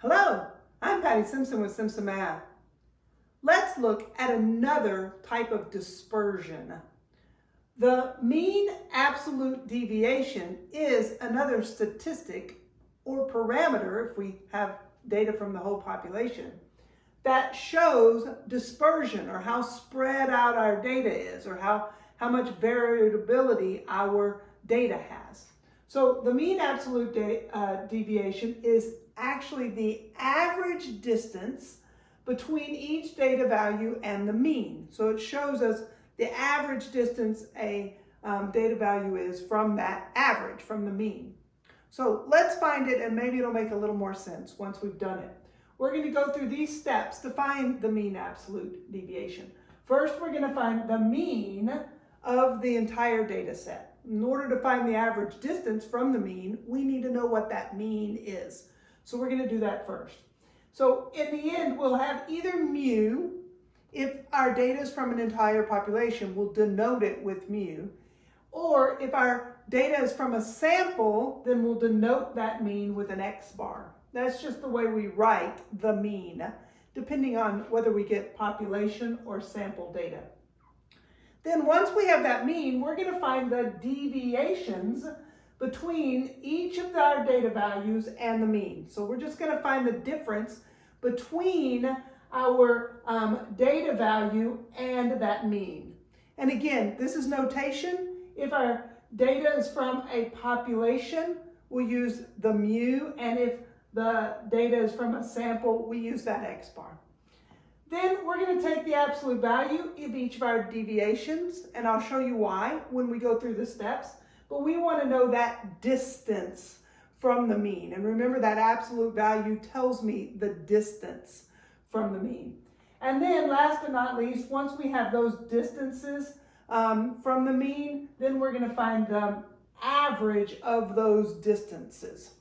Hello, I'm Patty Simpson with Simpson Math. Let's look at another type of dispersion. The mean absolute deviation is another statistic or parameter, if we have data from the whole population, that shows dispersion, or how spread out our data is, or how much variability our data has. So the mean absolute deviation is actually the average distance between each data value and the mean. So it shows us the average distance a data value is from that average, from the mean. So let's find it, and maybe it'll make a little more sense once we've done it. We're going to go through these steps to find the mean absolute deviation. First, we're going to find the mean of the entire data set. In order to find the average distance from the mean, we need to know what that mean is. So we're going to do that first. So in the end, we'll have either mu, if our data is from an entire population, we'll denote it with mu. Or if our data is from a sample, then we'll denote that mean with an X bar. That's just the way we write the mean, depending on whether we get population or sample data. Then once we have that mean, we're going to find the deviations between each of our data values and the mean. So we're just going to find the difference between our data value and that mean. And again, this is notation. If our data is from a population, we'll use the mu, and if the data is from a sample, we use that X bar. Then we're going to take the absolute value of each of our deviations, and I'll show you why when we go through the steps. But we want to know that distance from the mean. And remember, that absolute value tells me the distance from the mean. And then last but not least, once we have those distances from the mean, then we're going to find the average of those distances.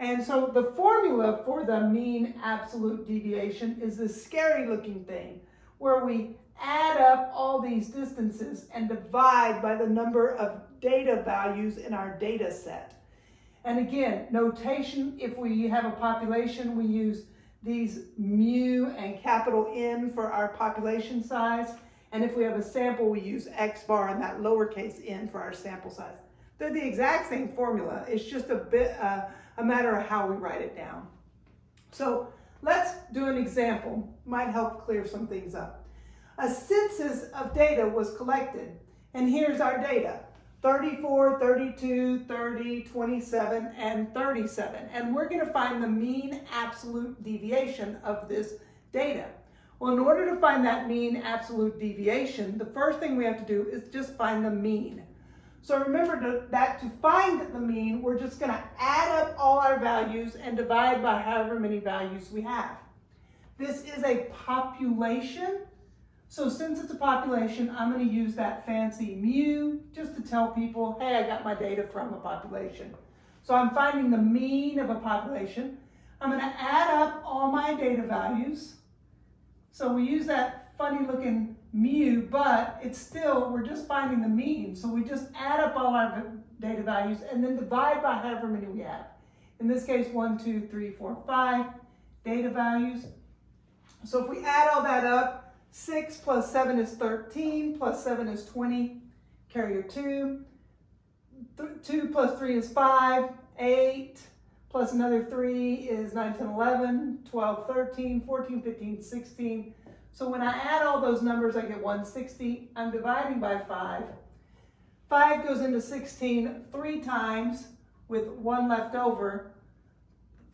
And so the formula for the mean absolute deviation is this scary looking thing where we add up all these distances and divide by the number of data values in our data set. And again, notation, if we have a population, we use these mu and capital N for our population size. And if we have a sample, we use X bar and that lowercase n for our sample size. They're the exact same formula. It's just a matter of how we write it down. So let's do an example. Might help clear some things up. A census of data was collected, and here's our data: 34, 32, 30, 27, and 37. And we're going to find the mean absolute deviation of this data. Well, in order to find that mean absolute deviation, the first thing we have to do is just find the mean. So remember that to find the mean, we're just going to add up all our values and divide by however many values we have. This is a population. So since it's a population, I'm going to use that fancy mu just to tell people, hey, I got my data from a population. So I'm finding the mean of a population. I'm going to add up all my data values. So we use that funny looking mu, but it's still, we're just finding the mean. So we just add up all our data values and then divide by however many we have. In this case, 1, 2, 3, 4, 5 data values. So if we add all that up, 6 plus 7 is 13, plus 7 is 20, carry your 2. 2 plus 3 is 5, 8, plus another 3 is 9, 10, 11, 12, 13, 14, 15, 16. So when I add all those numbers, I get 160. I'm dividing by 5. 5 goes into 16 3 times with 1 left over.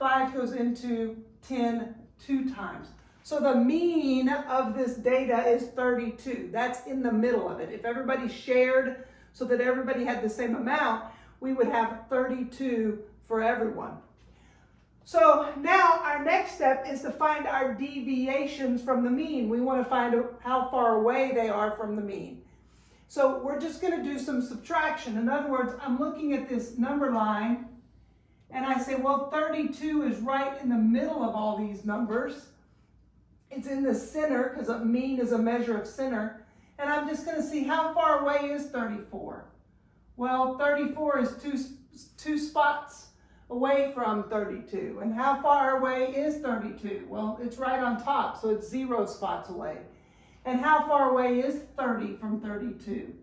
5 goes into 10 2 times. So the mean of this data is 32. That's in the middle of it. If everybody shared so that everybody had the same amount, we would have 32 for everyone. So now our next step is to find our deviations from the mean. We want to find how far away they are from the mean. So we're just going to do some subtraction. In other words, I'm looking at this number line and I say, well, 32 is right in the middle of all these numbers. It's in the center because a mean is a measure of center. And I'm just going to see how far away is 34. Well, 34 is two spots away from 32. And how far away is 32? Well, it's right on top, so it's 0 spots away. And how far away is 30 from 32?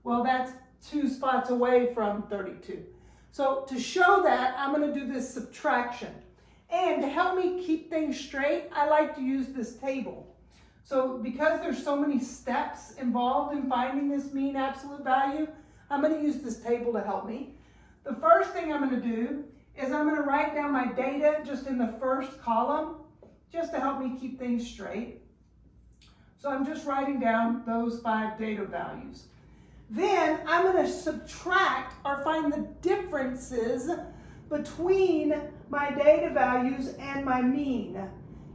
Well, that's 2 spots away from 32. So to show that, I'm going to do this subtraction. And to help me keep things straight, I like to use this table. So because there's so many steps involved in finding this mean absolute value, I'm going to use this table to help me. The first thing I'm going to do is I'm going to write down my data just in the first column, just to help me keep things straight. So I'm just writing down those 5 data values. Then I'm going to subtract or find the differences between my data values and my mean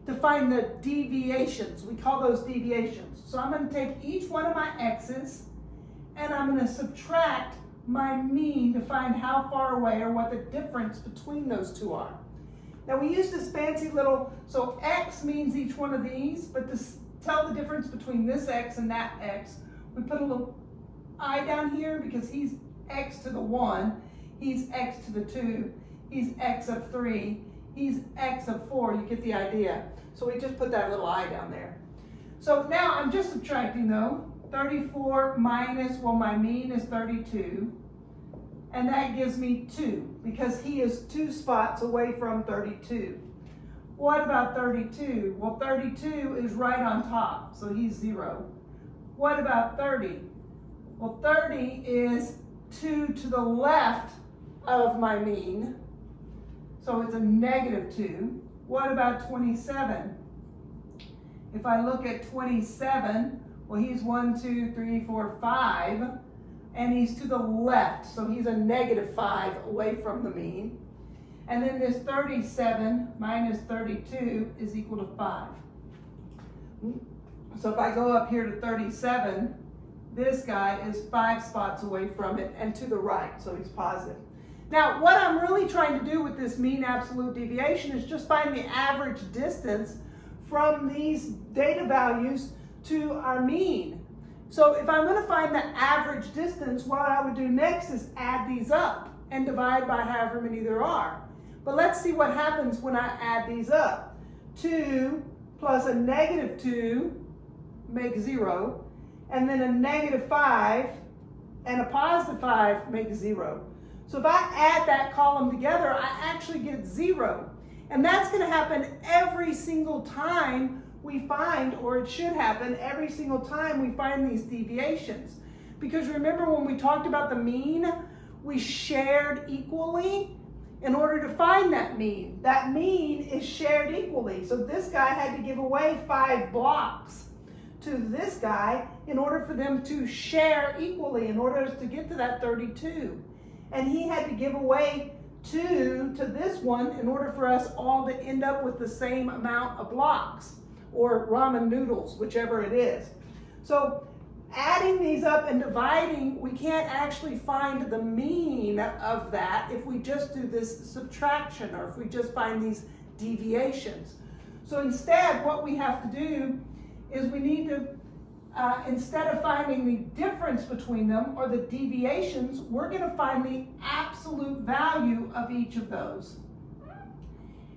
to find the deviations. We call those deviations. So I'm going to take each one of my x's and I'm going to subtract my mean to find how far away or what the difference between those two are. Now we use this fancy little, so x means each one of these, but to tell the difference between this x and that x, we put a little I down here because he's x to the 1, he's x to the 2, he's x of 3, he's x of 4, you get the idea. So we just put that little I down there. So now I'm just subtracting though. 34 minus, well, my mean is 32, and that gives me 2 because he is 2 spots away from 32. What about 32? Well, 32 is right on top, so he's 0. What about 30? Well, 30 is 2 to the left of my mean, so it's a negative 2. What about 27? If I look at 27, well, he's 1, 2, 3, 4, 5, and he's to the left, so he's a negative 5 away from the mean. And then this 37 minus 32 is equal to 5. So if I go up here to 37, this guy is 5 spots away from it and to the right, so he's positive. Now, what I'm really trying to do with this mean absolute deviation is just find the average distance from these data values to our mean. So if I'm going to find the average distance, what I would do next is add these up and divide by however many there are. But let's see what happens when I add these up. 2 plus a negative 2 makes 0, and then a negative 5 and a positive 5 makes 0. So if I add that column together, I actually get 0. And that's going to happen every single time we find, or it should happen every single time we find these deviations. Because remember when we talked about the mean, we shared equally in order to find that mean. That mean is shared equally. So this guy had to give away 5 blocks to this guy in order for them to share equally, in order to get to that 32. And he had to give away 2 to this one in order for us all to end up with the same amount of blocks, or ramen noodles, whichever it is. So adding these up and dividing, we can't actually find the mean of that if we just do this subtraction, or if we just find these deviations. So instead, what we have to do is we need to, instead of finding the difference between them, or the deviations, we're going to find the absolute value of each of those.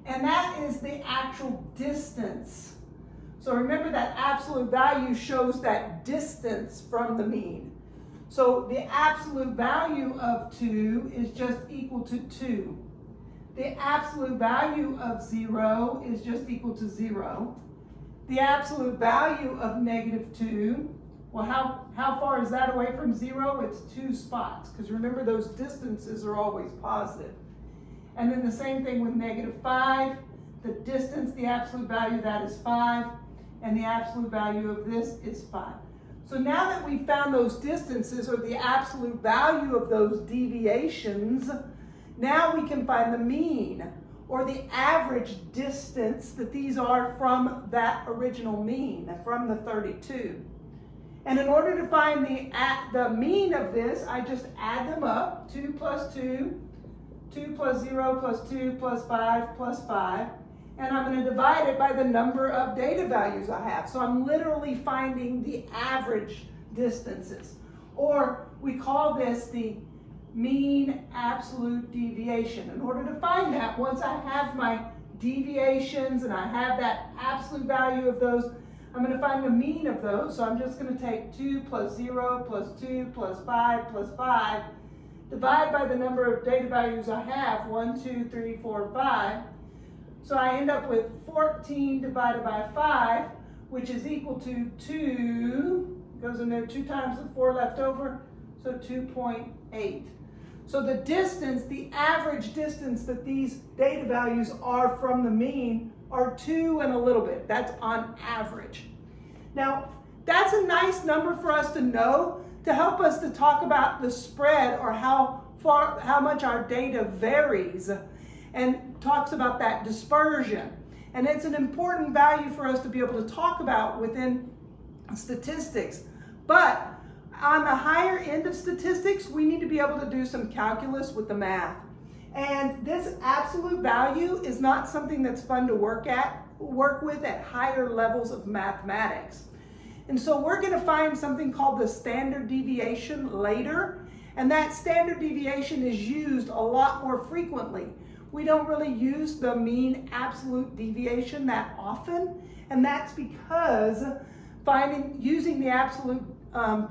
And that is the actual distance. So remember that absolute value shows that distance from the mean. So the absolute value of 2 is just equal to 2. The absolute value of 0 is just equal to 0. The absolute value of negative 2, well, how far is that away from 0? It's 2 spots, because remember those distances are always positive. And then the same thing with negative 5. The distance, the absolute value of that is 5. And the absolute value of this is 5. So now that we've found those distances, or the absolute value of those deviations, now we can find the mean, or the average distance that these are from that original mean, from the 32. And in order to find the mean of this, I just add them up. 2 plus 2, 2 plus 0 plus 2 plus 5 plus 5. And I'm going to divide it by the number of data values I have. So I'm literally finding the average distances. Or we call this the mean absolute deviation. In order to find that, once I have my deviations and I have that absolute value of those, I'm going to find the mean of those. So I'm just going to take 2 plus 0 plus 2 plus 5 plus 5, divide by the number of data values I have, 1, 2, 3, 4, 5. So I end up with 14 divided by 5, which is equal to 2, goes in there 2 times the 4 left over, so 2.8. So the distance, the average distance that these data values are from the mean are 2 and a little bit. That's on average. Now, that's a nice number for us to know to help us to talk about the spread or how much our data varies, and talks about that dispersion. And it's an important value for us to be able to talk about within statistics. But on the higher end of statistics, we need to be able to do some calculus with the math. And this absolute value is not something that's fun to work with at higher levels of mathematics. And so we're going to find something called the standard deviation later. And that standard deviation is used a lot more frequently. We don't really use the mean absolute deviation that often. And that's because using the absolute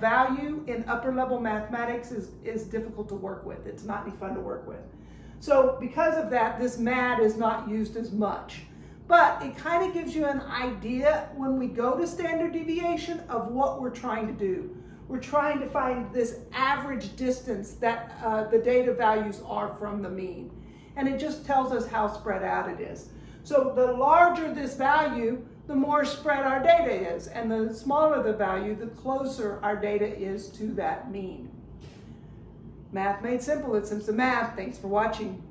value in upper level mathematics is difficult to work with. It's not any fun to work with. So because of that, this MAD is not used as much. But it kind of gives you an idea when we go to standard deviation of what we're trying to do. We're trying to find this average distance that the data values are from the mean. And it just tells us how spread out it is. So the larger this value, the more spread our data is. And the smaller the value, the closer our data is to that mean. Math made simple. It's Simpson Math. Thanks for watching.